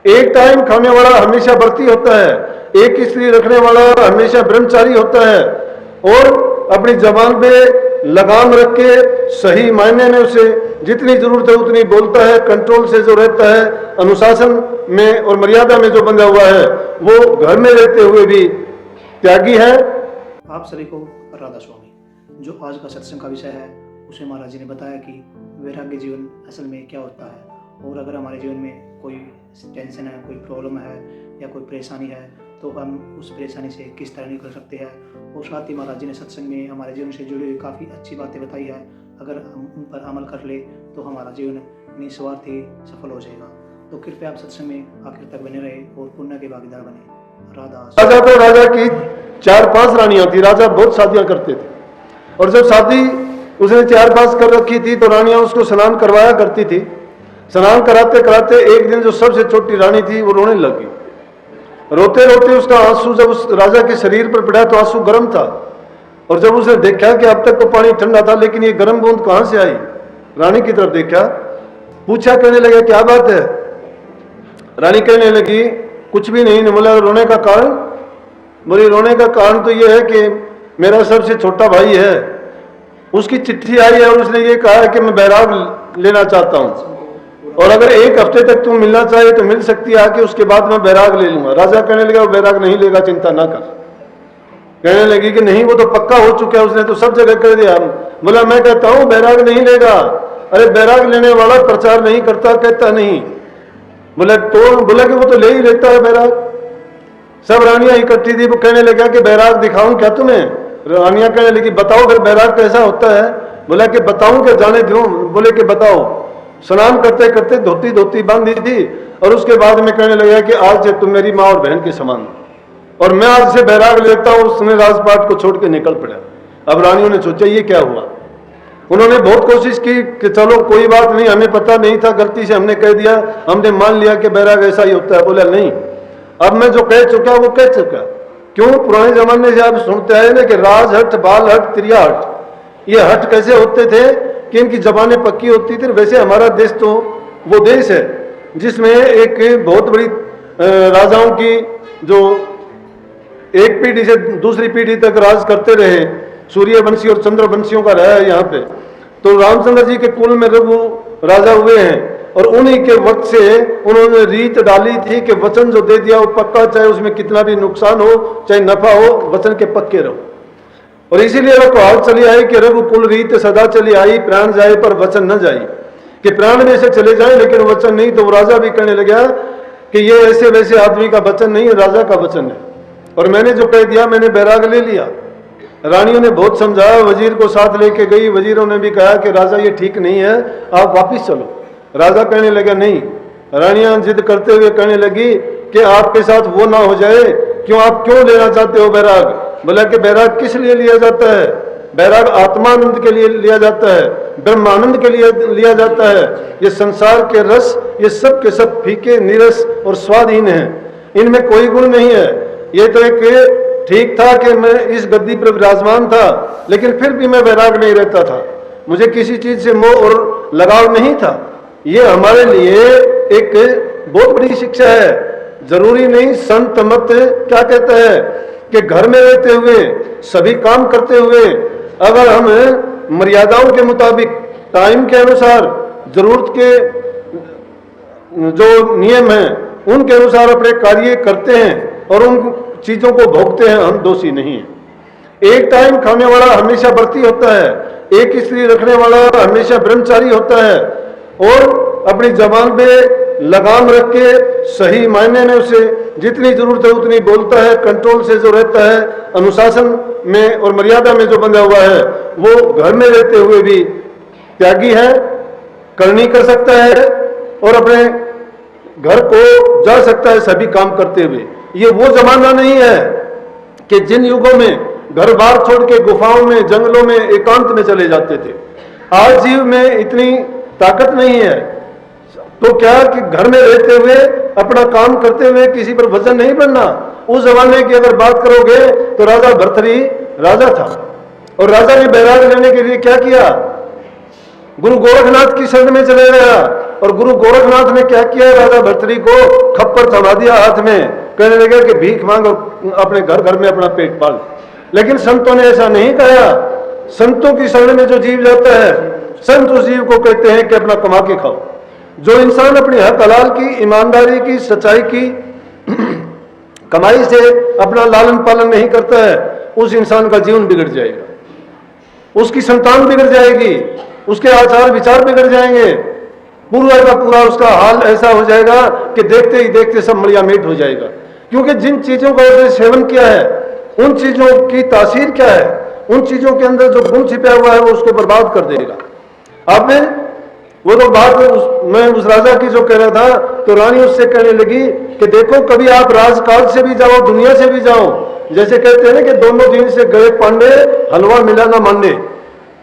एक टाइम खाने वाला हमेशा व्रती होता है, एक स्त्री रखने वाला हमेशा ब्रह्मचारी होता है, और अपनी जबान पे लगाम रख के सही मायने में उसे जितनी जरूरत है उतनी बोलता है, कंट्रोल से जो रहता है, अनुशासन में और मर्यादा में जो बंधा हुआ है, वो घर में रहते हुए भी त्यागी है। आप सभी को राधा स्वामी। जो आज का सत्संग का विषय है उसे महाराज जी ने बताया कि वैराग्य जीवन असल में क्या होता है, और अगर हमारे जीवन में कोई टेंशन है, कोई प्रॉब्लम है या कोई परेशानी है तो हम उस परेशानी से किस तरह निकल सकते हैं। और साथ ही महाराज जी ने सत्संग में हमारे जीवन से जुड़ी हुई काफ़ी अच्छी बातें बताई है। अगर हम उन पर अमल कर ले तो हमारा जीवन निस्वार्थी सफल हो जाएगा। तो कृपया आप सत्संग में आखिर तक बने रहे और पुण्य के भागीदार बने। राजा तो राजा की 4-5 रानियां थी। राजा बहुत शादियां करते थे, और जब शादी उसने 4-5 कर रखी थी तो रानियां उसको स्नान करवाया करती थी। स्नान कराते कराते एक दिन जो सबसे छोटी रानी थी वो रोने लगी। रोते रोते उसका आंसू जब उस राजा के शरीर पर पड़ा तो आंसू गर्म था, और जब उसने देखा कि अब तक तो पानी ठंडा था लेकिन ये गर्म बूंद कहां से आई, रानी की तरफ देखा, पूछा, कहने लगा क्या बात है। रानी कहने लगी कुछ भी नहीं। बोला रोने का कारण? बोली रोने का कारण तो यह है कि मेरा सबसे छोटा भाई है, उसकी चिट्ठी आई है और उसने ये कहा है कि मैं बैराग लेना चाहता हूं, और अगर 1 हफ्ते तक तुम मिलना चाहे तो मिल सकती है आके, उसके बाद मैं बैराग ले लूंगा। राजा कहने लगा वो बैराग नहीं लेगा, चिंता ना कर। कहने लगी कि नहीं वो तो पक्का हो चुका है, उसने तो सब जगह कह दिया। बोला मैं कहता हूं बैराग नहीं लेगा। अरे बैराग लेने वाला प्रचार नहीं करता, कहता नहीं। बोला कि वो तो ले ही लेता है बैराग। सब रानियां इकट्ठी थी, वो कहने लगा कि बैराग दिखाऊं क्या तुम्हें? रानियां कहने लगी बताओ फिर बैराग कैसा होता है। बोला कि बताऊं क्या जाने दूं? बोले कि बताओ। स्नान करते करते धोती बांधी थी, और उसके बाद में कहने लगा कि आज से तुम मेरी माँ और बहन के समान, और मैं आज से बैराग लेता हूं। उसने राजपाट को छोड़ के निकल पड़ा। अब रानियों ने सोचा ये क्या हुआ। उन्होंने बहुत कोशिश की कि चलो कोई बात नहीं, हमें पता नहीं था, गलती से हमने कह दिया, हमने मान लिया कि बैराग ऐसा ही होता है। बोला नहीं, अब मैं जो कह चुका वो कह चुका। क्यों? पुराने जमाने से आप सुनते आए ना कि राज हट, बाल हट, त्रिया हट। ये हट कैसे होते थे कि इनकी जबानें पक्की होती थी। वैसे हमारा देश तो वो देश है जिसमें एक बहुत बड़ी राजाओं की जो एक पीढ़ी से दूसरी पीढ़ी तक राज करते रहे, सूर्यवंशी और चंद्रवंशियों का रहा है यहाँ पे। तो रामचंद्र जी के कुल में रघु राजा हुए हैं, और उन्हीं के वक्त से उन्होंने रीत डाली थी कि वचन जो दे दिया वो पक्का, चाहे उसमें कितना भी नुकसान हो चाहे नफा हो, वचन के पक्के रहो। और इसीलिए वो कहावत चली आई कि रघुकुल रीत सदा चली आई, प्राण जाए पर वचन न जाए। कि प्राण में से चले जाए लेकिन वचन नहीं। तो वो राजा भी कहने लगा कि ये ऐसे वैसे आदमी का वचन नहीं है, राजा का वचन है, और मैंने जो कह दिया मैंने बैराग ले लिया। रानियों ने बहुत समझाया, वजीर को साथ लेके गई। वजीरों ने भी कहा कि राजा ये ठीक नहीं है, आप वापिस चलो। राजा कहने लगा नहीं। रानियां जिद करते हुए कहने लगी कि आपके साथ वो ना हो जाए, क्यों, आप क्यों लेना चाहते हो बैराग? बोला कि बैराग किस लिए लिया जाता है? बैराग आत्मानंद के लिए लिया जाता है, ब्रह्मानंद के लिए लिया जाता है। ये संसार के रस ये सब के सब फीके, नीरस और स्वादहीन हैं, इनमें कोई गुण नहीं है। ये तो एक ठीक था कि मैं इस गद्दी पर विराजमान था, लेकिन फिर भी मैं बैराग नहीं रहता था, मुझे किसी चीज से मोह और लगाव नहीं था। ये हमारे लिए एक बहुत बड़ी शिक्षा है। जरूरी नहीं, संत मत क्या कहता है कि घर में रहते हुए सभी काम करते हुए अगर हम मर्यादाओं के मुताबिक टाइम के अनुसार जरूरत के जो नियम हैं उनके अनुसार अपने कार्य करते हैं और उन चीजों को भोगते हैं, हम दोषी नहीं हैं। एक टाइम खाने वाला हमेशा व्रती होता है, एक स्त्री रखने वाला हमेशा ब्रह्मचारी होता है, और अपनी जबान पे लगाम रख के सही मायने में उसे जितनी जरूरत है उतनी बोलता है, कंट्रोल से जो रहता है, अनुशासन में और मर्यादा में जो बंधा हुआ है, वो घर में रहते हुए भी त्यागी है, करनी कर सकता है और अपने घर को जा सकता है सभी काम करते हुए। ये वो जमाना नहीं है कि जिन युगों में घर बार छोड़ के गुफाओं में, जंगलों में, एकांत में चले जाते थे। आज जीव में इतनी ताकत नहीं है, तो क्या कि घर में रहते हुए अपना काम करते हुए किसी पर वजन नहीं बनना। उस जमाने की अगर बात करोगे तो राजा भर्तृहरि राजा था, और राजा ने बैराग लेने के लिए क्या किया? गुरु गोरखनाथ की शरण में चले गया और गुरु गोरखनाथ ने क्या किया, राजा भर्तृहरि को खप्पर थमा दिया हाथ में, कहने लगे कि भीख मांग और अपने घर घर में अपना पेट पाल। लेकिन संतों ने ऐसा नहीं कहा। संतों की शरण में जो जीव जाता है, संत उस जीव को कहते हैं कि अपना कमा के खाओ। जो इंसान अपनी हक हलाल की, ईमानदारी की, सच्चाई की कमाई से अपना लालन पालन नहीं करता है, उस इंसान का जीवन बिगड़ जाएगा, उसकी संतान बिगड़ जाएगी, उसके आचार विचार बिगड़ जाएंगे, पूरा का पूरा उसका हाल ऐसा हो जाएगा कि देखते ही देखते सब मलिया मेट हो जाएगा। क्योंकि जिन चीजों का उसने सेवन किया है, उन चीजों की तासीर क्या है, उन चीजों के अंदर जो गुण छिपा हुआ है वो उसको बर्बाद कर देगा। आपने वो तो बात मैं उस राजा की जो कह रहा था, तो रानी उससे कहने लगी कि देखो कभी आप राजकाज से भी जाओ, दुनिया से भी जाओ, जैसे कहते हैं ना कि दोनों दिन से गए पांडे, हलवा मिला ना मांडे।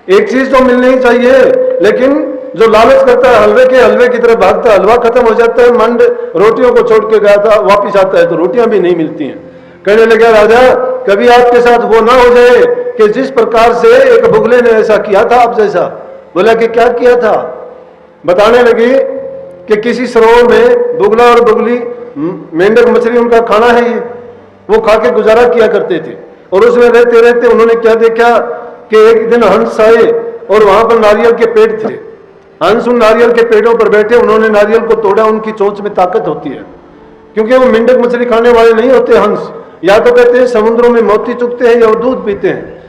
एक चीज तो मिलनी ही चाहिए, लेकिन जो लालच करता है हलवे की तरह भागता है, हलवा खत्म हो जाता है, मंड रोटियों को छोड़ के गया था, वापिस आता है तो रोटियां भी नहीं मिलती हैं। कहने लगा राजा कभी आपके साथ वो ना हो जाए कि जिस प्रकार से एक बुगले ने ऐसा किया था आप जैसा। बोला कि क्या किया था? बताने लगी कि किसी सरोवर में बुगला और बुगली, मेंढक मछली उनका खाना है, ये वो खा के गुजारा किया करते थे। और उसमें रहते रहते उन्होंने क्या देखा कि एक दिन हंस आए और वहां पर नारियल के पेड़ थे। हंस उन नारियल के पेड़ों पर बैठे, उन्होंने नारियल को तोड़ा। उनकी चोंच में ताकत होती है, क्योंकि वो मेंढक मछली खाने वाले नहीं होते हंस। या तो कहते हैं समुद्रों में मोती चुगते हैं या दूध पीते हैं।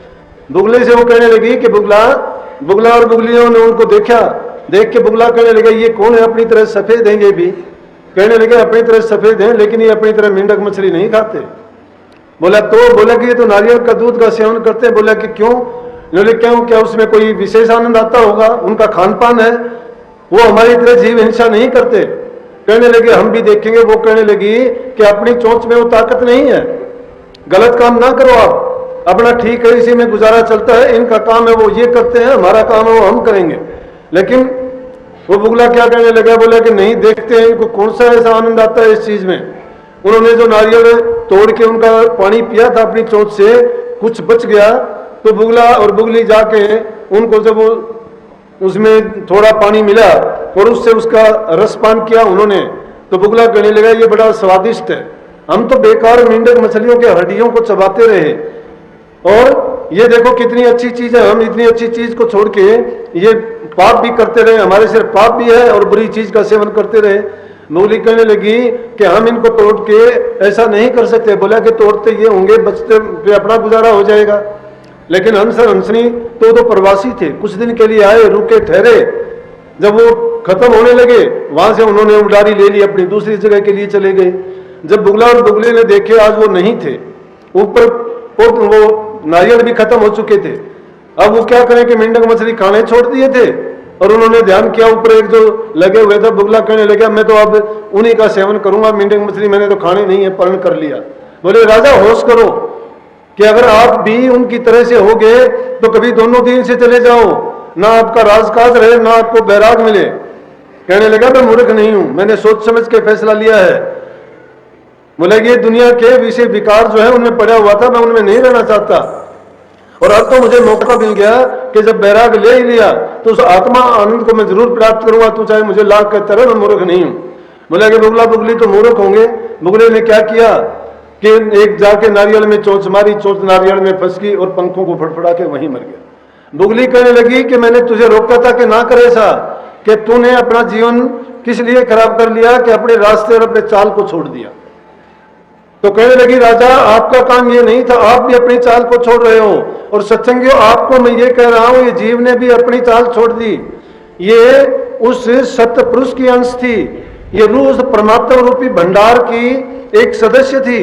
बुगले से वो कहने लगी कि बुगला और बुगलियों ने उनको देखा। देख के बुगला कहने लगे ये कौन है, अपनी तरह सफेद हैं ये भी। कहने लगे अपनी तरह सफेद हैं, लेकिन ये अपनी तरह मेंढक मछली नहीं खाते। बोला कि ये तो नारियल का दूध का सेवन करते हैं। बोला कि क्यों? बोले क्यों, क्या उसमें कोई विशेष आनंद आता होगा? उनका खान पान है, वो हमारी तरह जीव हिंसा नहीं करते। कहने लगे हम भी देखेंगे। वो कहने लगी कि अपनी चोंच में वो ताकत नहीं है, गलत काम ना करो आप, अपना ठीक है, इसी में गुजारा चलता है। इनका काम है वो ये करते हैं, हमारा काम है वो हम करेंगे। लेकिन वो बुगला क्या कहने लगा, बोला कि नहीं, देखते हैं इनको कौन सा ऐसा आनंद आता है इस चीज में। उन्होंने जो नारियल तोड़ के उनका पानी पिया था अपनी चोंच से, कुछ बच गया तो बुगला और बुगली जाके उनको जब वो उसमें थोड़ा पानी मिला और उससे उसका रसपान किया उन्होंने, तो बुगला कहने लगा ये बड़ा स्वादिष्ट है, हम तो बेकार मेंढक मछलियों के हड्डियों को चबाते रहे और ये देखो कितनी अच्छी चीज है, हम इतनी अच्छी चीज को छोड़ के ये पाप भी करते रहे, हमारे सिर्फ पाप भी है और बुरी चीज का सेवन करते रहे। बुगली कहने लगी कि हम इनको तोड़ के ऐसा नहीं कर सकते। बोला कि तोड़ते ये होंगे, बचते पे अपना गुजारा हो जाएगा। लेकिन हंस और हंसनी तो प्रवासी थे, कुछ दिन के लिए आए, रुके, ठहरे। जब वो खत्म होने लगे वहां से उन्होंने उड़ारी ले ली, अपनी दूसरी जगह के लिए चले गए। जब बुगला और बुगली ने देखे आज वो नहीं थे, ऊपर वो नारियल भी खत्म हो चुके थे। अब वो क्या करें कि मेंढक मछली खाने छोड़ दिए थे और उन्होंने ध्यान किया ऊपर एक जो लगे हुए था। बुगला कहने लगा मैं तो अब उन्हीं का सेवन करूंगा, मेंढक मछली मैंने तो खाने नहीं है, पर्ण कर लिया। बोले राजा होश करो कि अगर आप भी उनकी तरह से हो गए तो कभी दोनों दिन से चले जाओ, ना आपका राजकाज रहे ना आपको बैराग मिले। कहने लगा मैं मूर्ख नहीं हूं, मैंने सोच समझ के फैसला लिया है। बोले ये दुनिया के विषय विकार जो है उनमें पड़ा हुआ था, मैं उनमें नहीं रहना चाहता और अब तो मुझे मौका मिल गया कि जब बैराग ले ही लिया तो उस आत्मा आनंद को मैं जरूर प्राप्त करूंगा, तो चाहे मुझे लाख कहता रहे, मैं मूर्ख नहीं हूं। बोला कि बुगला बुगली तो मूर्ख होंगे। बुगले ने क्या किया कि एक जाके नारियल में चोंच मारी, चोंच नारियल में फंस गई और पंखों को फड़फड़ा के वहीं मर गया। बुगली कहने लगी कि मैंने तुझे रोका था कि ना करे ऐसा, कि तूने अपना जीवन किस लिए खराब कर लिया कि अपने रास्ते और अपने चाल को छोड़ दिया। तो कहने लगी राजा आपका काम ये नहीं था, आप भी अपनी चाल को छोड़ रहे हो। और सत्संगियों आपको मैं ये कह रहा हूं, ये जीव ने भी अपनी चाल छोड़ दी। ये उस सत्य पुरुष की अंश थी, ये रूह परमात्मा रूपी भंडार की एक सदस्य थी,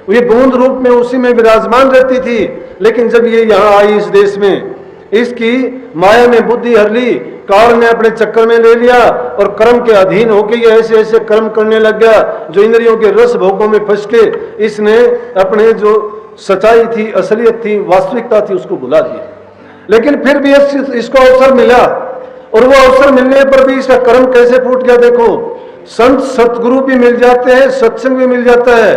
ये बूंद रूप में उसी में विराजमान रहती थी। लेकिन जब ये यहाँ आई इस देश में, इसकी माया में बुद्धि हर ली, काल ने अपने चक्कर में ले लिया और कर्म के अधीन होकर ये ऐसे ऐसे कर्म करने लग गया जो इंद्रियों के रस भोगों में फंस के इसने अपने जो सच्चाई थी, असलियत थी, वास्तविकता थी, उसको भुला दिया। लेकिन फिर भी इसको अवसर मिला और वो अवसर मिलने पर भी इसका कर्म कैसे फूट गया। देखो संत सतगुरु भी मिल जाते हैं, सत्संग भी मिल जाता है,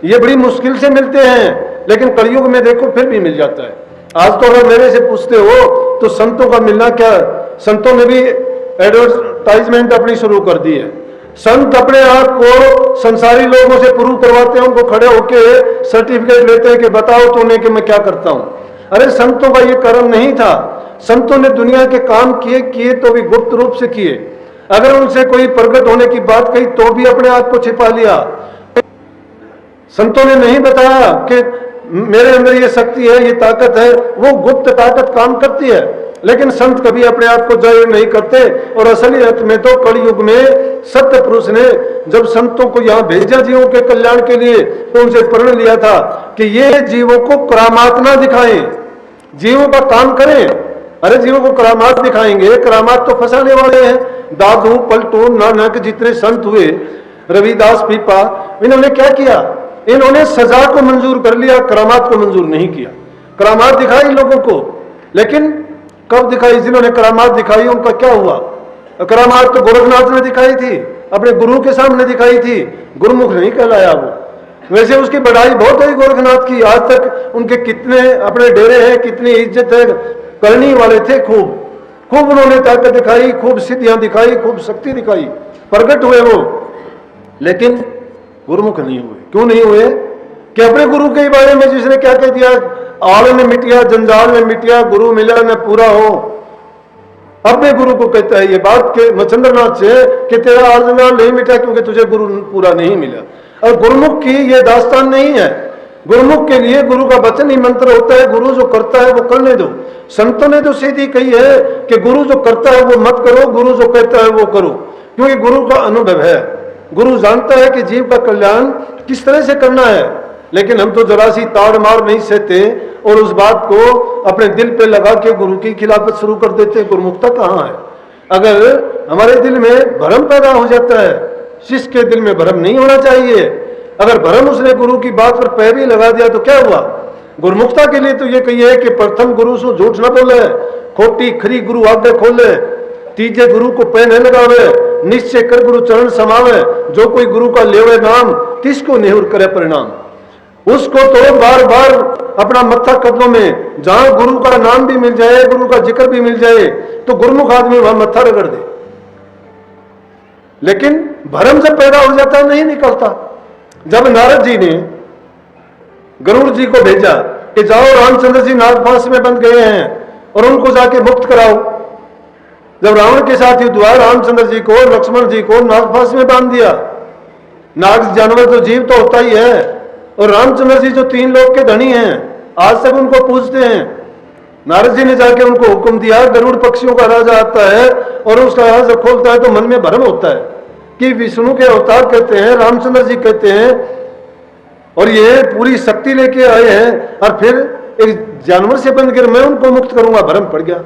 ये बड़ी मुश्किल से मिलते हैं, लेकिन कलयुग में देखो फिर भी मिल जाता है। आज तो अगर मेरे से पूछते हो तो संतों का मिलना क्या, संतों ने भी एडवर्टाइज एडवर्टाइजमेंट अपनी शुरू कर दी है। संत अपने आप को संसारी लोगों से प्रूव करवाते हैं, उनको खड़े होके सर्टिफिकेट लेते हैं कि बताओ तूने कि मैं क्या करता हूं। अरे संतों का ये कर्म नहीं था। संतों ने दुनिया के काम किए तो भी गुप्त रूप से किए। अगर उनसे कोई प्रकट होने की बात कही तो भी अपने आप को छिपा लिया। संतों ने नहीं बताया कि मेरे अंदर ये शक्ति है, ये ताकत है। वो गुप्त ताकत काम करती है, लेकिन संत कभी अपने आप को जाहिर नहीं करते। और असली अर्थ में तो कलयुग में सत्य पुरुष ने जब संतों को यहाँ भेजा जीवों के कल्याण के लिए, तो उनसे प्रण लिया था कि ये जीवों को करामात ना दिखाएं, जीवों का काम करें। अरे जीवों को करामात दिखाएंगे, करामात तो फंसाने वाले हैं। दादू, पलटू, नानक जितने संत हुए, रविदास, पीपा, इन्होंने क्या किया? इन्होंने सजा को मंजूर कर लिया, करामात को मंजूर नहीं किया। करामात दिखाई लोगों को, लेकिन कब दिखाई? जिन्होंने करामात दिखाई उनका क्या हुआ? करामात तो गोरखनाथ ने दिखाई थी, अपने गुरु के सामने दिखाई थी, गुरुमुख नहीं कहलाया वो। वैसे उसकी बढ़ाई बहुत हुई गोरखनाथ की, आज तक उनके कितने अपने डेरे हैं, कितनी इज्जत है, करनी वाले थे। खूब उन्होंने ताकत दिखाई, खूब सिद्धियां दिखाई, खूब शक्ति दिखाई, प्रकट हुए वो, लेकिन गुरुमुख नहीं हुए। क्यों नहीं हुए? कि अपने गुरु के बारे में जिसने क्या कह दिया, आड़ में मिटिया जंजाल में मिटिया, गुरु मिला न पूरा हो। अपने गुरु को कहता है ये बात के मचंद्रनाथ से कि तेरा आड़ जंजाल नहीं मिटा क्योंकि तुझे गुरु पूरा नहीं मिला। और गुरुमुख की ये दास्तान नहीं है। गुरुमुख के लिए गुरु का वचन ही मंत्र होता है। गुरु जो करता है वो करने दो। संतों ने तो सीधी कही है कि गुरु जो करता है वो मत करो, गुरु जो कहता है वो करो, क्योंकि गुरु का अनुभव है। गुरु जानता है कि जीव का कल्याण किस तरह से करना है। लेकिन हम तो जरा सी ताड़ मार नहीं सहते और उस बात को अपने दिल पे लगा के गुरु की खिलाफत शुरू कर देते। गुरुमुखता कहाँ है? अगर हमारे दिल में भ्रम पैदा हो जाता है, शिष्य के दिल में भ्रम नहीं होना चाहिए। अगर भ्रम उसने गुरु की बात पर पैर भी लगा दिया तो क्या हुआ? गुरुमुखता के लिए तो ये कहिए कि प्रथम गुरु से झूठ न बोले, खोटी खरी गुरु आगे खोले, तीजे गुरु को पैन लगावे, निश्चय कर गुरु चरण समावे, जो कोई गुरु का लेवे नाम, तिसको नेहुर करे परिणाम। उसको तो बार बार अपना मत्था कदमों में, जहां गुरु का नाम भी मिल जाए, गुरु का जिक्र भी मिल जाए, तो गुरुमुख आदमी वहां मत्था रगड़ दे। लेकिन भ्रम जब पैदा हो जाता है नहीं निकलता। जब नारद जी ने गरुड़ जी को भेजा कि जाओ रामचंद्र जी नागपाश में बंद गए हैं और उनको जाके मुक्त कराओ। जब रावण के साथ युद्ध हुआ, रामचंद्र जी को, लक्ष्मण जी को नागपाश में बांध दिया। नाग जानवर तो जीव तो होता ही है, और रामचंद्र जी जो 3 लोक के धनी हैं, आज तक उनको पूजते हैं। नारद जी ने जाके उनको हुक्म दिया, गरुड़ पक्षियों का राजा आता है और उसका राज खोलता है तो मन में भ्रम होता है कि विष्णु के अवतार कहते हैं, रामचंद्र जी कहते हैं, और ये पूरी शक्ति लेके आए हैं, और फिर एक जानवर से बंद कर मैं उनको मुक्त करूंगा। भ्रम पड़ गया।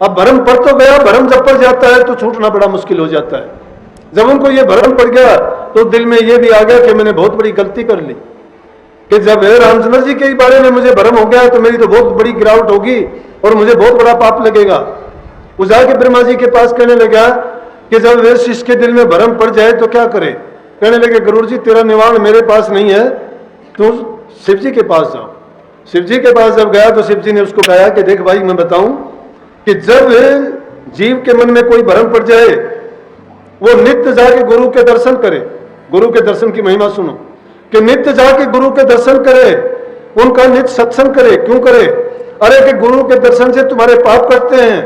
अब भ्रम पड़ तो गया, भ्रम जब पड़ जाता है तो छूटना बड़ा मुश्किल हो जाता है। जब उनको ये भ्रम पड़ गया तो दिल में ये भी आ गया कि मैंने बहुत बड़ी गलती कर ली, कि जब रामचंद्र जी के बारे में मुझे भ्रम हो गया तो मेरी तो बहुत बड़ी गिरावट होगी और मुझे बहुत बड़ा पाप लगेगा। वो जाके ब्रह्मा जी के पास कहने लगा कि जब वे शिष्य के दिल में भ्रम पड़ जाए तो क्या करे? कहने लगे गरुड़ जी तेरा निवारण मेरे पास नहीं है, तो शिव जी के पास जाओ। शिव जी के पास जब गया तो शिव जी ने उसको कहा कि देख भाई मैं बताऊं कि जब जीव के मन में कोई भ्रम पड़ जाए, वो नित्य जाके गुरु के दर्शन करे। गुरु के दर्शन की महिमा सुनो कि नित्य जाके गुरु के दर्शन करे, उनका नित्य सत्संग करे। क्यों करे? अरे कि गुरु के दर्शन से तुम्हारे पाप कटते हैं,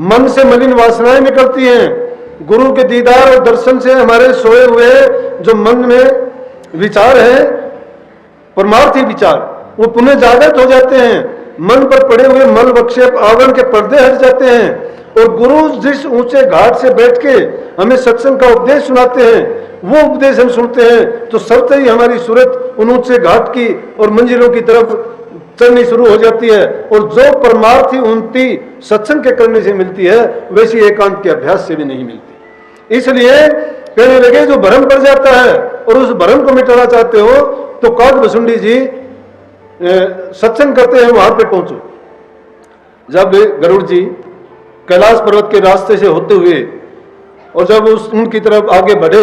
मन से मलिन वासनाएं निकलती हैं। गुरु के दीदार और दर्शन से हमारे सोए हुए जो मन में विचार है, परमार्थी विचार, वो पुनः जागृत हो जाते हैं। मन पर पड़े हुए मल विक्षेप आवरण के पर्दे हट जाते हैं, और गुरु जिस ऊंचे घाट से बैठ के हमें सत्संग का उपदेश सुनाते हैं, वो उपदेश हम सुनते हैं तो सबसे ही हमारी सूरत उन ऊंचे घाट की और मंजिलों की तरफ चलनी शुरू हो जाती है। और जो परमार्थी उन्नति सत्संग के करने से मिलती है, वैसी एकांत के अभ्यास से भी नहीं मिलती। इसलिए कहने लगे जो भ्रम पड़ जाता है और उस भ्रम को मिटाना चाहते हो तो काकभुसुंडी जी सत्संग करते हैं, वहां पे पहुंचो। जब गरुड़ जी कैलाश पर्वत के रास्ते से होते हुए और जब उनकी तरफ आगे बढ़े,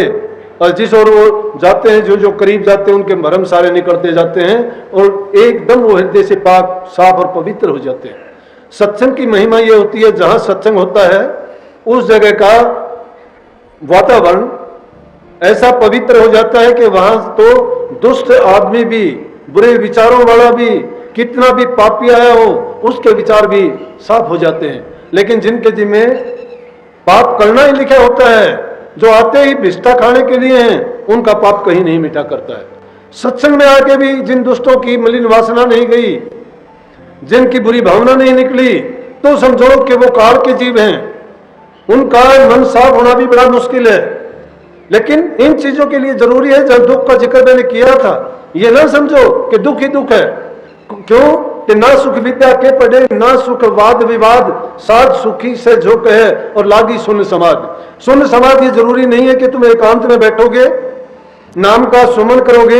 और जिस ओर वो जाते हैं, जो जो करीब जाते हैं उनके भ्रम सारे निकलते जाते हैं और एकदम वो हृदय से पाक, साफ और पवित्र हो जाते हैं। सत्संग की महिमा ये होती है, जहां सत्संग होता है उस जगह का वातावरण ऐसा पवित्र हो जाता है कि वहां तो दुष्ट आदमी भी, बुरे विचारों वाला भी, कितना भी पापी आया हो, उसके विचार भी साफ हो जाते हैं। लेकिन जिनके जिम्मे पाप करना ही लिखा होता है, जो आते ही भिष्टा खाने के लिए हैं, उनका पाप कहीं नहीं मिटा करता है। सत्संग में आके भी जिन दुष्टों की मलिन वासना नहीं गई, जिनकी बुरी भावना नहीं निकली, तो समझो कि वो काल के जीव हैं, उनका मन साफ होना भी बड़ा मुश्किल है। लेकिन इन चीजों के लिए जरूरी है, जब दुख का जिक्र मैंने किया था, ये ना समझो कि दुख ही दुख है। क्यों कि ना सुख विद्या के पढ़े, ना सुख वाद विवाद, साध सुखी से जो कहे और लागी सुन समाधि। सुन समाधि ये जरूरी नहीं है कि तुम एकांत में बैठोगे, नाम का सुमन करोगे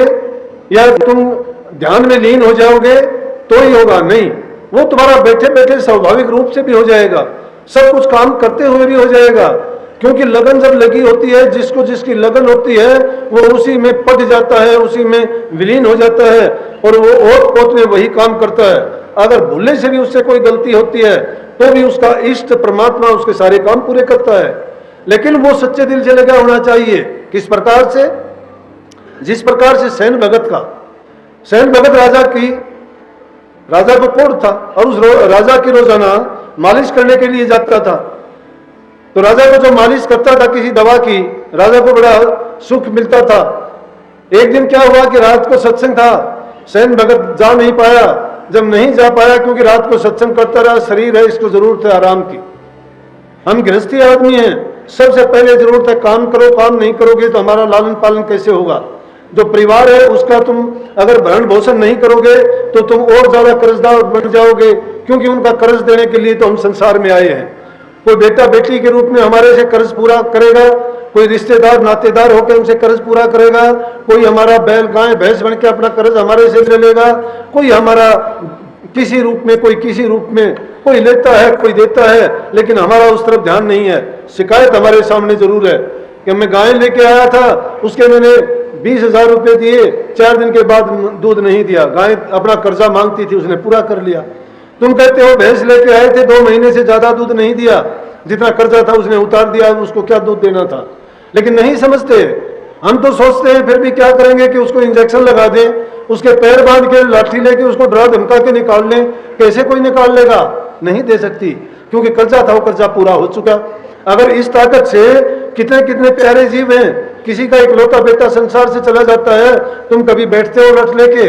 या तुम ध्यान में लीन हो जाओगे तो ही होगा, नहीं। वो तुम्हारा बैठे बैठे स्वाभाविक रूप से भी हो जाएगा, सब कुछ काम करते हुए भी हो जाएगा। क्योंकि लगन जब लगी होती है, जिसको जिसकी लगन होती है वो उसी में पट जाता है, उसी में विलीन हो जाता है और वो ओत पोत में वही काम करता है। अगर भूले से भी उससे कोई गलती होती है तो भी उसका इष्ट परमात्मा उसके सारे काम पूरे करता है। लेकिन वो सच्चे दिल से लगा होना चाहिए। किस प्रकार से? जिस प्रकार से सैन भगत राजा को कोढ़ था और उस राजा की रोजाना मालिश करने के लिए जाता था। तो राजा को जो मालिश करता था किसी दवा की, राजा को बड़ा सुख मिलता था। एक दिन क्या हुआ कि रात को सत्संग था, सैन भगत जा नहीं पाया। जब नहीं जा पाया क्योंकि रात को सत्संग करता रहा, शरीर है, इसको जरूरत है आराम की। हम गृहस्थी आदमी हैं, सबसे पहले जरूरत है काम करो। काम नहीं करोगे तो हमारा लालन पालन कैसे होगा? जो परिवार है उसका तुम अगर भरण पोषण नहीं करोगे तो तुम और ज्यादा कर्जदार बन जाओगे, क्योंकि उनका कर्ज देने के लिए तो हम संसार में आए हैं। कोई बेटा बेटी के रूप में हमारे से कर्ज पूरा करेगा, कोई रिश्तेदार नातेदार होकर हमसे कर्ज पूरा करेगा, कोई हमारा बैल गाय भैंस बन के अपना कर्ज हमारे से ले लेगा, कोई हमारा किसी रूप में, कोई किसी रूप में, कोई लेता है कोई देता है, लेकिन हमारा उस तरफ ध्यान नहीं है। शिकायत हमारे सामने जरूर है कि मैं गाय लेके आया था, उसके मैंने 20,000 रुपए दिए, 4 दिन के बाद दूध नहीं दिया। गाय अपना कर्जा मांगती थी, उसने पूरा कर लिया। तुम कहते हो भैंस लेके आए थे, 2 महीने से ज्यादा दूध नहीं दिया, जितना कर्जा था उसने उतार दिया, उसको क्या दूध देना था। लेकिन नहीं समझते। हम तो सोचते हैं फिर भी क्या करेंगे कि उसको इंजेक्शन लगा दें, उसके पैर बांध के लाठी लेके उसको डरा धमका के निकाल लें। कैसे कोई निकाल लेगा? नहीं दे सकती, क्योंकि कर्जा था वो कर्जा पूरा हो चुका। अगर इस ताकत से कितने कितने प्यारे जीव हैं, किसी का इकलौता बेटा संसार से चला जाता है, तुम कभी बैठते हो रथ लेके,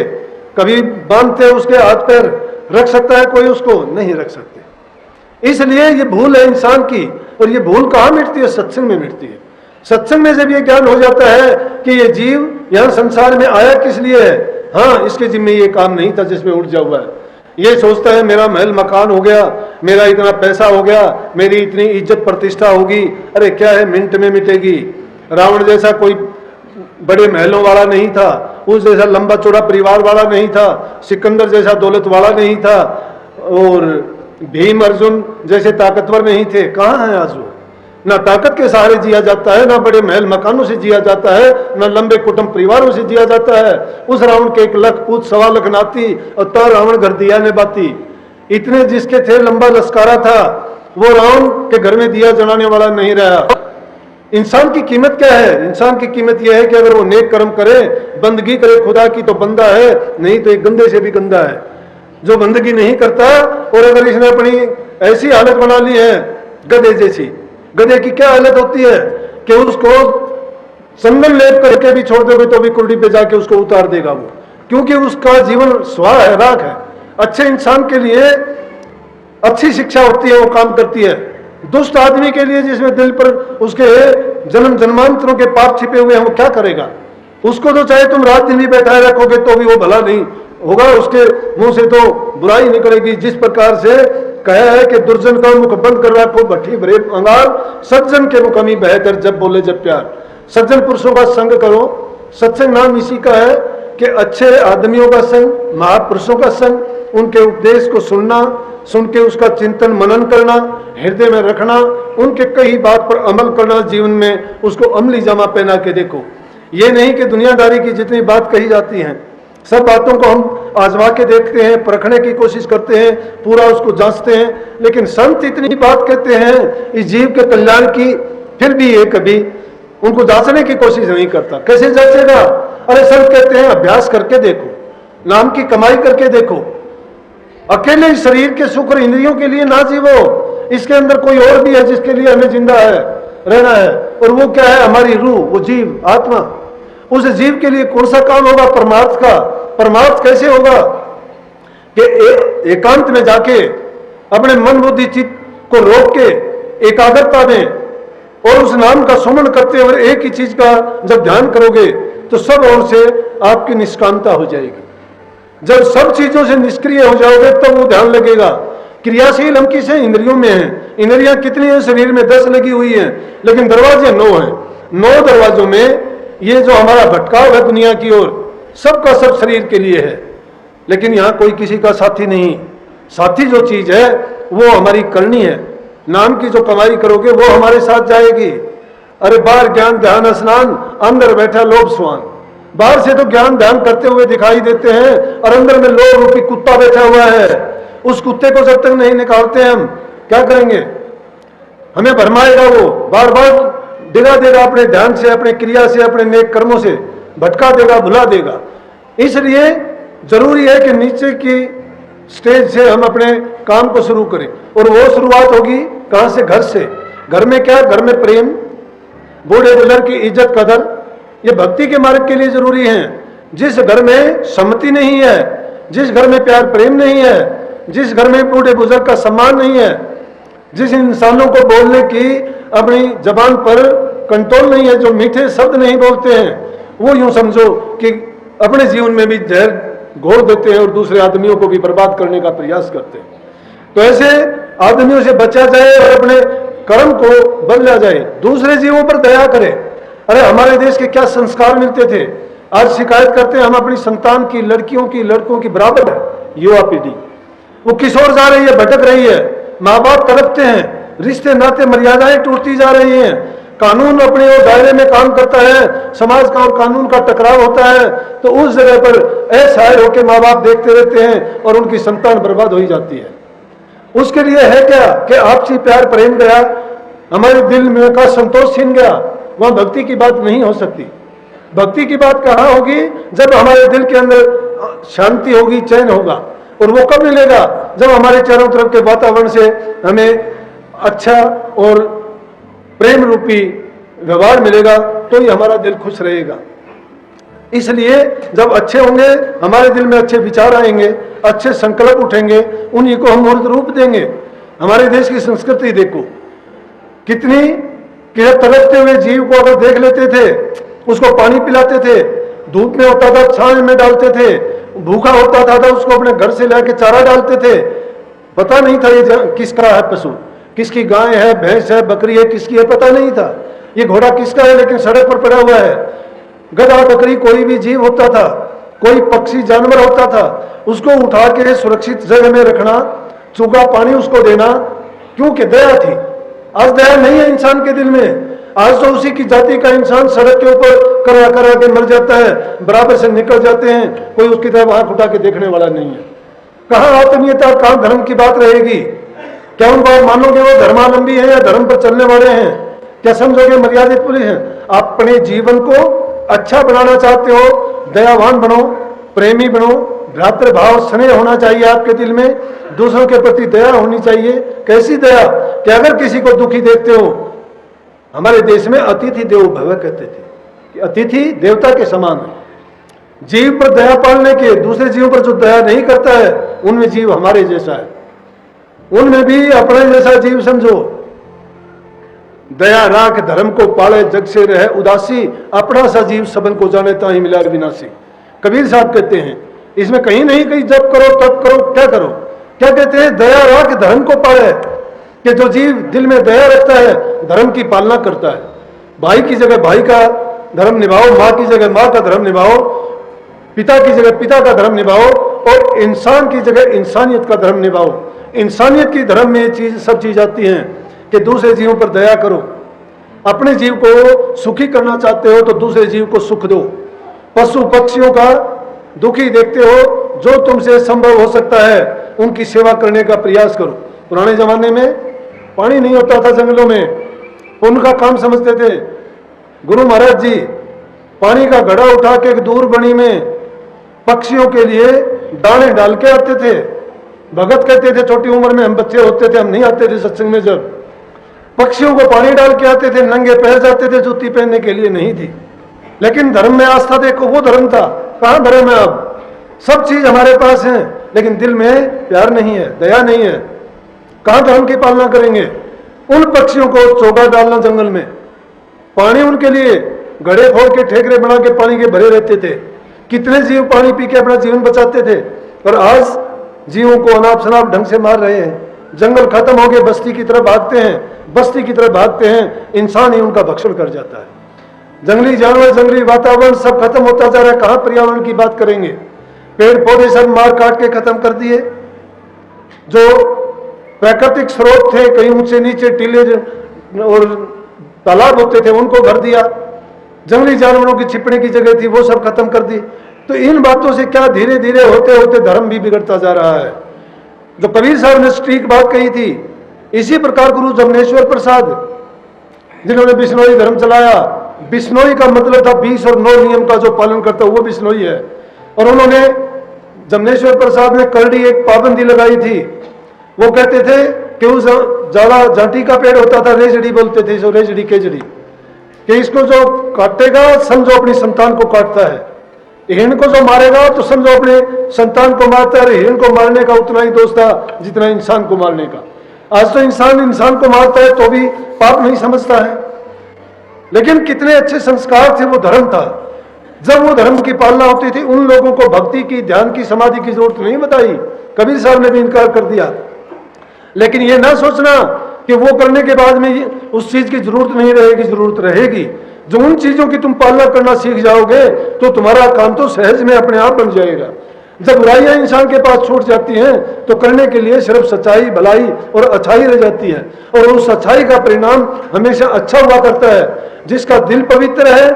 कभी बांधते हो उसके हाथ पैर, रख सकता है कोई उसको? नहीं रख सकते। इसलिए ये भूल है इंसान की, और ये भूल कहाँ मिटती है? सत्संग में मिटती है। सत्संग में जब ये ज्ञान हो जाता है कि ये जीव यहाँ संसार में आया किस लिए है, हाँ इसके जिम्मे ये काम नहीं था जिसमें उलझा हुआ है। ये सोचता है मेरा महल मकान हो गया, मेरा इतना पैसा हो गया, मेरी इतनी इज्जत प्रतिष्ठा होगी। अरे क्या है, मिनट में मिटेगी। रावण जैसा कोई बड़े महलों वाला नहीं था, उस जैसा लंबा चौड़ा परिवार वाला नहीं था, सिकंदर जैसा दौलत वाला नहीं था, और भीम अर्जुन जैसे ताकतवर नहीं थे। कहाँ है आज वो? ना ताकत के सहारे जिया जाता है, ना बड़े महल मकानों से जिया जाता है, ना लंबे कुटुंब परिवारों से जिया जाता है। उस रावण के 1 लाख पूत 1.25 लाख नाती, और ता रावण घर दिया ने बाती। इतने जिसके थे लंबा लश्कारा था, वो रावण के घर में दिया जलाने वाला नहीं रहा। इंसान की कीमत क्या है? इंसान की कीमत यह है कि अगर वो नेक कर्म करे, बंदगी करे खुदा की, तो बंदा है, नहीं तो एक गंदे से भी गंदा है। जो बंदगी नहीं करता, और अगर इसने अपनी ऐसी हालत बना ली है गधे जैसी, गधे की क्या हालत होती है कि उसको संगल लेप करके भी छोड़ दोगे तो भी कुंडी पे जाके उसको उतार देगा वो, क्योंकि उसका जीवन स्वाह है, राख है। अच्छे इंसान के लिए अच्छी शिक्षा होती है, वो काम करती है। दुष्ट आदमी के लिए, जिसमें दिल पर उसके जन्म जन्मांतरों के पाप छिपे हुए हैं, वो क्या करेगा? उसको तो चाहे तुम रात दिन भी बैठाए रखोगे तो भी वो भला नहीं होगा, उसके मुंह से तो बुराई निकलेगी। जिस प्रकार से कहा है कि दुर्जन का मुख बंद कर रखो भट्ठी भरे अंगार, सज्जन के मुख में बहकर जब बोले जब प्यार। सज्जन पुरुषों का संग करो। सत्संग नाम इसी का है कि अच्छे आदमियों का संग, महापुरुषों का संग, उनके उपदेश को सुनना, सुन के उसका चिंतन मनन करना, हृदय में रखना, उनके कई बात पर अमल करना, जीवन में उसको अमली जामा पहना के देखो। ये नहीं कि दुनियादारी की जितनी बात कही जाती हैं सब बातों को हम आजमा के देखते हैं, परखने की कोशिश करते हैं, पूरा उसको जांचते हैं, लेकिन संत इतनी बात कहते हैं इस जीव के कल्याण की फिर भी ये कभी उनको जांचने की कोशिश नहीं करता। कैसे जांचेगा? अरे संत कहते हैं अभ्यास करके देखो, नाम की कमाई करके देखो, अकेले शरीर के सुख और इंद्रियों के लिए ना जीवो, इसके अंदर कोई और भी है जिसके लिए हमें जिंदा है रहना है, और वो क्या है? हमारी रूह, वो जीव आत्मा। उस जीव के लिए कौन सा काम होगा? परमार्थ का। परमार्थ कैसे होगा? कि एकांत में जाके अपने मन बुद्धि चित्त को रोक के एकाग्रता में और उस नाम का सुमन करते हुए एक ही चीज का जब ध्यान करोगे तो सब ओर से आपकी निष्कामता हो जाएगी। जब सब चीजों से निष्क्रिय हो जाओगे तब वो ध्यान लगेगा। क्रियाशील हम किसे? इंद्रियों में हैं। इंद्रियां कितनी हैं? शरीर में 10 लगी हुई हैं, लेकिन दरवाजे 9 हैं। 9 दरवाजों में ये जो हमारा भटकाव है दुनिया की ओर, सबका सब शरीर के लिए है, लेकिन यहां कोई किसी का साथी नहीं। साथी जो चीज है वो हमारी करनी है। नाम की जो कमाई करोगे वो हमारे साथ जाएगी। अरे बाहर ज्ञान ध्यान स्नान, अंदर बैठा लोभ स्वान। बाहर से तो ज्ञान ध्यान करते हुए दिखाई देते हैं और अंदर में लोभ रूपी कुत्ता बैठा हुआ है। उस कुत्ते को जब तक नहीं निकालते हम क्या करेंगे? हमें भरमाएगा, वो बार बार डिगा देगा अपने ध्यान से, अपने क्रिया से, अपने नेक कर्मों से भटका देगा, भुला देगा। इसलिए जरूरी है कि नीचे की स्टेज से हम अपने काम को शुरू करें, और वो शुरुआत होगी कहां से? घर से। घर में क्या? घर में प्रेम, बूढ़े बुजुर्ग की इज्जत कदर, ये भक्ति के मार्ग के लिए जरूरी है। जिस घर में सम्मति नहीं है, जिस घर में प्यार प्रेम नहीं है, जिस घर में बूढ़े बुजुर्ग का सम्मान नहीं है, जिस इंसानों को बोलने की अपनी जबान पर कंट्रोल नहीं है, जो मीठे शब्द नहीं बोलते हैं, वो यूं समझो कि अपने जीवन में भी जहर घोल देते हैं और दूसरे आदमियों को भी बर्बाद करने का प्रयास करते हैं। तो ऐसे आदमियों से बचा जाए और अपने कर्म को बदला जाए, दूसरे जीवों पर दया करें। अरे हमारे देश के क्या संस्कार मिलते थे, आज शिकायत करते हैं हम अपनी संतान की, लड़कियों की, लड़कों की बराबर है। युवा पीढ़ी वो किस ओर जा रही है? भटक रही है। माँ बाप तड़पते हैं, रिश्ते नाते मर्यादाएं टूटती जा रही हैं, कानून अपने वो दायरे में काम करता है, समाज का और कानून का टकराव होता है, तो उस जगह पर असहाय होकर माँ बाप देखते रहते हैं और उनकी संतान बर्बाद हो ही जाती है। उसके लिए है क्या? कि आपसी प्यार प्रेम गया, हमारे दिल में का संतोष छीन गया। वहां भक्ति की बात नहीं हो सकती। भक्ति की बात कहां होगी? जब हमारे दिल के अंदर शांति होगी, चैन होगा। और वो कब मिलेगा? जब हमारे चारों तरफ के वातावरण से हमें अच्छा और प्रेम रूपी व्यवहार मिलेगा, तो ही हमारा दिल खुश रहेगा। इसलिए जब अच्छे होंगे, हमारे दिल में अच्छे विचार आएंगे, अच्छे संकल्प उठेंगे, उन्हीं को हम मूर्त रूप देंगे। हमारे देश की संस्कृति देखो, कितनी कि तड़पते हुए जीव को अगर देख लेते थे, उसको पानी पिलाते थे, धूप में होता था छांव में डालते थे, भूखा होता था उसको अपने घर से लाके चारा डालते थे। पता नहीं था ये किसका है पशु, किसकी गाय है, भैंस है, बकरी है, किसकी है पता नहीं था। ये घोड़ा किसका है, लेकिन सड़क पर पड़ा हुआ है। गधा बकरी कोई भी जीव होता था, कोई पक्षी जानवर होता था, उसको उठा के सुरक्षित जगह में रखना, सूखा पानी उसको देना, क्योंकि दया थी। आज दया नहीं है इंसान के दिल में। आज तो उसी की जाति का इंसान सड़क के ऊपर करा करा के मर जाता है, बराबर से निकल जाते हैं, कोई उसकी तरफ आंख उठा के देखने वाला नहीं है। कहां आत्मीयता, कहां धर्म की बात रहेगी? क्या उनको आप मानोगे वो धर्मावलंबी है या धर्म पर चलने वाले हैं? क्या समझोगे मर्यादित पुरुष हैं? अपने जीवन को अच्छा बनाना चाहते हो, दयावान बनो, प्रेमी बनो, भ्रातृभाव स्नेह होना चाहिए आपके दिल में, दूसरों के प्रति दया होनी चाहिए। कैसी दया? कि अगर किसी को दुखी देखते हो, हमारे देश में अतिथि देवो भव कहते थे कि अतिथि देवता के समान है। जीव पर दया पालने के, दूसरे जीवों पर जो दया नहीं करता है उनमें जीव हमारे जैसा है, उनमें भी अपने जैसा जीव समझो। दया राख धर्म को पाले, जग से रहे उदासी, अपना सा जीव सबन को जाने ताहि मिला विनाशी। कबीर साहब कहते हैं, इसमें कहीं नहीं कहीं जब करो तब करो क्या करो, क्या कहते हैं? दया राख धर्म को पाले, कि जो जीव दिल में दया रखता है धर्म की पालना करता है। भाई की जगह भाई का धर्म निभाओ, माँ की जगह माँ का धर्म निभाओ, पिता की जगह पिता का धर्म निभाओ, और इंसान की जगह इंसानियत का धर्म निभाओ। इंसानियत की धर्म में ये सब चीज आती हैं कि दूसरे जीवों पर दया करो। अपने जीव को सुखी करना चाहते हो तो दूसरे जीव को सुख दो। पशु पक्षियों का दुखी देखते हो, जो तुमसे संभव हो सकता है उनकी सेवा करने का प्रयास करो। पुराने जमाने में पानी नहीं होता था जंगलों में, उनका काम समझते थे। गुरु महाराज जी पानी का घड़ा उठा के एक दूर बनी में पक्षियों के लिए दाने डाल के आते थे। भगत कहते थे छोटी उम्र में हम बच्चे होते थे, हम नहीं आते थे सत्संग में, जब पक्षियों को पानी डाल के आते थे, नंगे पैर जाते थे, जूती पहनने के लिए नहीं थी। लेकिन धर्म में आस्था देखो, वो धर्म था। कहां धर्म है अब? सब चीज हमारे पास है लेकिन दिल में प्यार नहीं है, दया नहीं है। कहां धर्म की पालना करेंगे? उन पक्षियों को चोगा डालना जंगल में, पानी उनके लिए गड्ढे खोद के ठेकरे बना के पानी के भरे रहते थे। कितने जीव पानी पी के अपना जीवन बचाते थे, और आज जीवों को अनाप शनाप ढंग से मार रहे हैं। जंगल खत्म हो गए, बस्ती की तरफ भागते हैं, बस्ती की तरफ भागते हैं, इंसान ही उनका भक्षण कर जाता है। जंगली जानवर, जंगली वातावरण सब खत्म होता जा रहा है। कहां पर्यावरण की बात करेंगे? पेड़ पौधे सब मार काट के खत्म कर दिए। जो प्राकृतिक स्रोत थे, कहीं ऊंचे नीचे टीले और तालाब होते थे, उनको भर दिया। जंगली जानवरों की छिपने की जगह थी, वो सब खत्म कर दी। तो इन बातों से क्या धीरे धीरे होते होते धर्म भी बिगड़ता जा रहा है। जो कबीर साहब ने सटीक बात कही थी, इसी प्रकार गुरु जमनेश्वर प्रसाद जिन्होंने बिश्नोई धर्म चलाया, बिश्नोई का मतलब था 20 और 9 नियम का जो पालन करता है वो बिश्नोई है। और उन्होंने जमनेश्वर प्रसाद ने करड़ी एक पाबंदी लगाई थी। वो कहते थे कि उस ज्यादा जाटी का पेड़ होता था, रेजड़ी बोलते थे, जो रेजड़ी केजड़ी, कि इसको जो काटेगा समझो अपनी संतान को काटता है, हिरण को जो मारेगा तो समझो अपने संतान को मारता है। हिरण को मारने का उतना ही दोष था जितना इंसान को मारने का। आज तो इंसान को मारता है तो भी पाप नहीं समझता है। लेकिन कितने अच्छे संस्कार थे, वो धर्म था। जब वो धर्म की पालना होती थी, उन लोगों को भक्ति की, ध्यान की, समाधि की जरूरत नहीं बताई। कबीर साहब ने भी इनकार कर दिया। लेकिन ये ना सोचना कि वो करने के बाद में उस चीज की जरूरत नहीं रहेगी, जरूरत रहेगी। जो उन चीजों की तुम पालना करना सीख जाओगे तो तुम्हारा काम तो सहज में अपने आप बन जाएगा। जब बुराइयां इंसान के पास छूट जाती हैं तो करने के लिए सिर्फ सच्चाई, भलाई और अच्छाई रह जाती है, और उस अच्छाई का परिणाम हमेशा अच्छा हुआ करता है। जिसका दिल पवित्र है,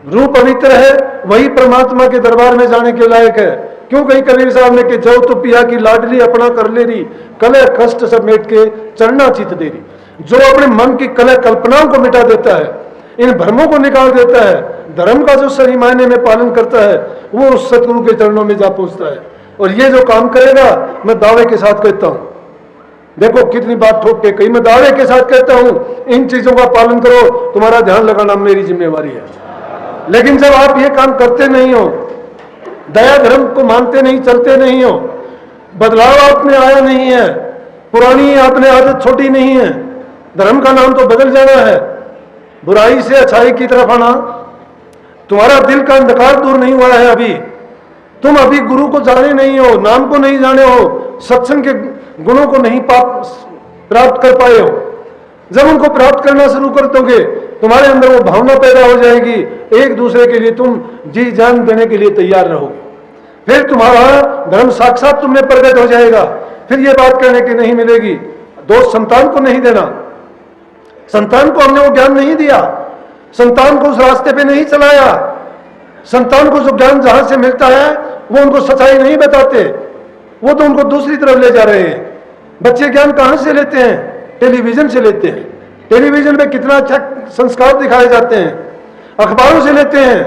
रूह पवित्र है, वही परमात्मा के दरबार में जाने के लायक है। क्यों कही कबीर साहब ने कि जो तो पिया की लाडली अपना कर ले रही, कलह कष्ट सब मेट के चरना चित दे रही। जो अपने मन की कलह कल्पनाओं को मिटा देता है, इन भ्रमों को निकाल देता है, धर्म का जो सही मायने में पालन करता है, वो उस सतगुरु के चरणों में जा पहुंचता है। और ये जो काम करेगा, मैं दावे के साथ कहता हूं, देखो कितनी बात ठोक के कही, मैं दावे के साथ कहता हूं, इन चीजों का पालन करो, तुम्हारा ध्यान लगाना मेरी जिम्मेवारी है। लेकिन जब आप ये काम करते नहीं हो, दया धर्म को मानते नहीं, चलते नहीं हो, बदलाव आप में आया नहीं है, पुरानी आपने आदत छोटी नहीं है, धर्म का नाम तो बदल जाना है, बुराई से अच्छाई की तरफ आना, तुम्हारा दिल का अंधकार दूर नहीं हुआ है अभी, तुम अभी गुरु को जाने नहीं हो, नाम को नहीं जाने हो, सत्संग के गुणों को नहीं प्राप्त कर पाए हो। जब उनको प्राप्त करना शुरू कर दोगे, तुम्हारे अंदर वो भावना पैदा हो जाएगी, एक दूसरे के लिए तुम जी जान देने के लिए तैयार रहोगे। फिर तुम्हारा धर्म साक्षात तुम में प्रकट हो जाएगा। फिर ये बात कहने की नहीं मिलेगी, दोष संतान को नहीं देना। संतान को हमने वो ज्ञान नहीं दिया, संतान को उस रास्ते पे नहीं चलाया। संतान को जो ज्ञान जहां से मिलता है वो उनको सच्चाई नहीं बताते, वो तो उनको दूसरी तरफ ले जा रहे हैं। बच्चे ज्ञान कहां से लेते हैं? टेलीविजन से लेते हैं। टेलीविजन में कितना अच्छा संस्कार दिखाए जाते हैं। अखबारों से लेते हैं,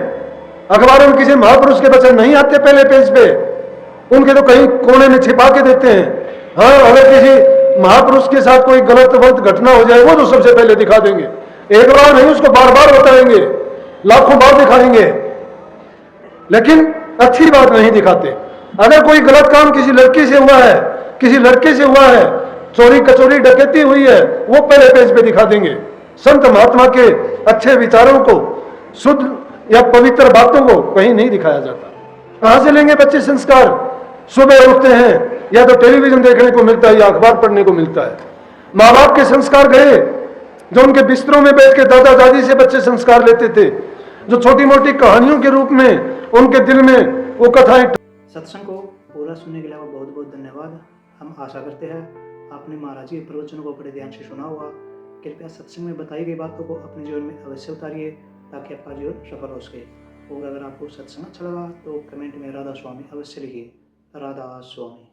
अखबारों में किसी महापुरुष के वचन नहीं आते पहले पेज पे, उनके तो कहीं कोने में छिपा के देते हैं। हाँ, अगर किसी महापुरुष के साथ कोई गलत घटना हो जाए, वो तो सबसे पहले दिखा देंगे। एक बार नहीं, उसको बार बार बताएंगे, लाखों बार दिखाएंगे, लेकिन अच्छी बात नहीं दिखाते। अगर कोई गलत काम किसी लड़की से हुआ है, किसी लड़के से हुआ है, चोरी कचोरी डकैती हुई है, वो पहले पेज पे दिखा देंगे। संत महात्मा के अच्छे विचारों को, शुद्ध या पवित्र बातों को कहीं नहीं दिखाया जाता। कहां से लेंगे बच्चे संस्कार? सुबह उठते हैं या तो टेलीविजन देखने को मिलता है या अखबार पढ़ने को मिलता है। माँ बाप के संस्कार गए, जो उनके बिस्तरों में बैठ के दादा दादी से बच्चे संस्कार लेते थे, जो छोटी मोटी कहानियों के रूप में उनके दिल में वो कथाएं। सत्संग को पूरा सुनने के लिए बहुत बहुत धन्यवाद। हम आशा करते हैं आपने महाराज के प्रवचनों को बड़े ध्यान से सुना होगा। कृपया सत्संग में बताई गई बातों को अपने जीवन में अवश्य उतारिए ताकि आपका जीवन सफल हो सके। और अगर आपको सत्संग अच्छा लगा तो कमेंट में राधा स्वामी अवश्य लिखिए। राधा स्वामी।